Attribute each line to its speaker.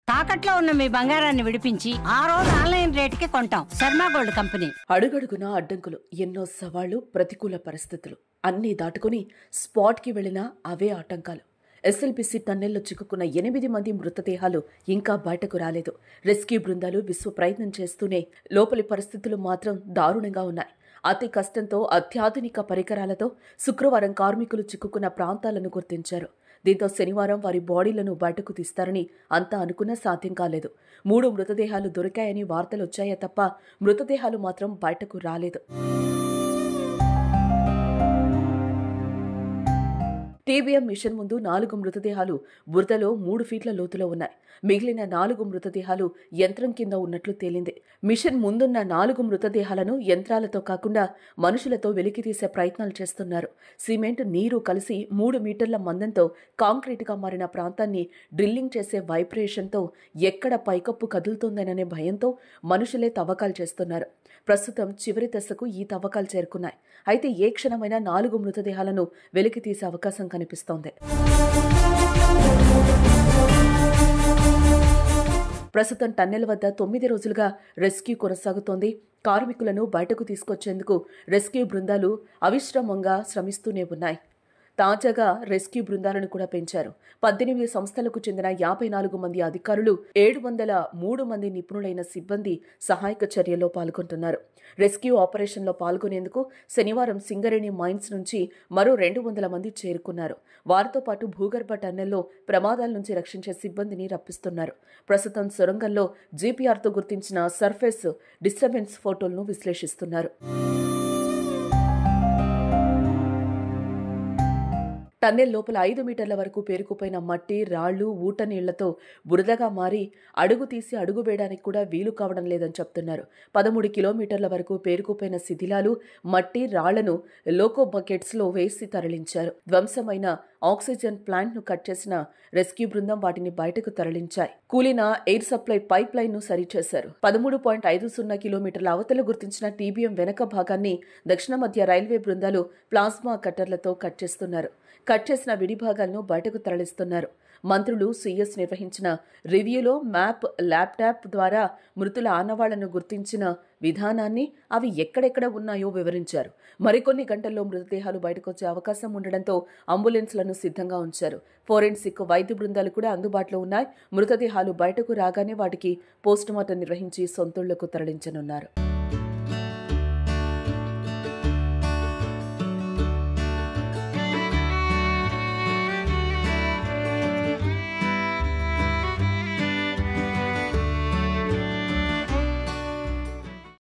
Speaker 1: తాకట్లో ఉన్న మీ బంగారాన్ని విడిపించి ఆ రోజు ఆన్లైన్ రేటుకి కొంటాం. Sharma gold company.
Speaker 2: అడుగడుగునా అడ్డంకులు, ఎన్నో సవాళ్లు, ప్రతికూల పరిస్థితులు అన్నీ దాటుకుని స్పాట్కి వెళ్లిన అవే ఆటంకాలు. ఎస్ఎల్బిసి టన్నెల్లో చిక్కుకున్న 8 మంది మృతదేహాలు ఇంకా బయటకు రాలేదు. రెస్క్యూ బృందాలు విశ్వ ప్రయత్నం చేస్తూనే లోపలి పరిస్థితులు మాత్రం దారుణంగా ఉన్నాయి. అతి కష్టంతో అత్యాధునిక పరికరాలతో శుక్రవారం కార్మికులు చిక్కుకున్న ప్రాంతాలను గుర్తించారు. దీంతో శనివారం వారి బాడీలను బయటకు తీస్తారని అంతా అనుకున్నా సాధ్యం కాలేదు. 3 మృతదేహాలు దొరికాయని వార్తలొచ్చాయే తప్ప మృతదేహాలు మాత్రం బయటకు రాలేదు. టీబీఎం మిషన్ ముందు 4 మృతదేహాలు బురదలో 3 ఫీట్ల లోతులో ఉన్నాయి. మిగిలిన 4 మృతదేహాలు యంత్రం కింద ఉన్నట్లు తేలింది. మిషన్ ముందున్న 4 మృతదేహాలను యంత్రాలతో కాకుండా మనుషులతో వెలికితీసే ప్రయత్నాలు చేస్తున్నారు. సిమెంట్, నీరు కలిసి 3 మీటర్ల మందంతో కాంక్రీట్గా మారిన ప్రాంతాన్ని డ్రిల్లింగ్ చేసే వైబ్రేషన్తో ఎక్కడ పైకప్పు కదులుతోందననే భయంతో మనుషులే తవ్వకాలు చేస్తున్నారు. ప్రస్తుతం చివరి దశకు ఈ తవ్వకాలు చేరుకున్నాయి. అయితే ఏ క్షణమైనా 4 మృతదేహాలను వెలికితీసే అవకాశం కనిపిస్తోంది. ప్రస్తుతం టన్నెల్ వద్ద 9 రోజులుగా రెస్క్యూ కొనసాగుతోంది. కార్మికులను బయటకు తీసుకొచ్చేందుకు రెస్క్యూ బృందాలు అవిశ్రామంగా శ్రమిస్తూనే ఉన్నాయి. తాజాగా రెస్క్యూ బృందాలను కూడా పెంచారు. 18 సంస్థలకు చెందిన 54 మంది అధికారులు, 703 మంది నిపుణులైన సిబ్బంది సహాయక చర్యల్లో పాల్గొంటున్నారు. రెస్క్యూ ఆపరేషన్లో పాల్గొనేందుకు శనివారం సింగరేణి మైన్స్ నుంచి మరో 200 మంది చేరుకున్నారు. వారితో పాటు భూగర్భ టన్నెల్లో ప్రమాదాల నుంచి రక్షించే సిబ్బందిని రప్పిస్తున్నారు. ప్రస్తుతం సొరంగంలో జీపీఆర్తో గుర్తించిన సర్ఫేస్ డిస్టర్బెన్స్ ఫోటోలను విశ్లేషిస్తున్నారు. టన్నెల్ లోపల 5 మీటర్ల వరకు పేరుకుపోయిన మట్టి, రాళ్లు, ఊట నీళ్లతో బురదగా మారి అడుగు తీసి అడుగు వేయడానికి కూడా వీలు కావడం లేదని చెప్తున్నారు. 13 కిలోమీటర్ల వరకు పేరుకుపోయిన శిథిలాలు, మట్టి, రాళ్లను లోకో బకెట్స్లో వేసి తరలించారు. ధ్వంసమైన ఆక్సిజన్ ప్లాంట్ను కట్ చేసిన రెస్క్యూ బృందం వాటిని బయటకు తరలించాయి. కూలిన ఎయిర్ సప్లై పైప్ లైన్ను సరిచేశారు. 13.50 కిలోమీటర్ల అవతల గుర్తించిన టీబీఎం వెనక భాగాన్ని దక్షిణ మధ్య రైల్వే బృందాలు ప్లాస్మా కట్టర్లతో కట్ చేస్తున్నారు. కట్ చేసిన విడి భాగాలను బయటకు తరలిస్తున్నారు. మంత్రులు, సీఎస్ నిర్వహించిన రివ్యూలో మ్యాప్, ల్యాప్టాప్ ద్వారా మృతుల ఆనవాళ్లను గుర్తించిన విధానాన్ని, అవి ఎక్కడెక్కడ ఉన్నాయో వివరించారు. మరికొన్ని గంటల్లో మృతదేహాలు బయటకొచ్చే అవకాశం ఉండడంతో అంబులెన్స్లను సిద్ధంగా ఉంచారు. ఫోరెన్సిక్ వైద్య బృందాలు కూడా అందుబాటులో ఉన్నాయి. మృతదేహాలు బయటకు రాగానే వాటికి పోస్టుమార్టం నిర్వహించి సొంతూళ్లకు తరలించనున్నారు.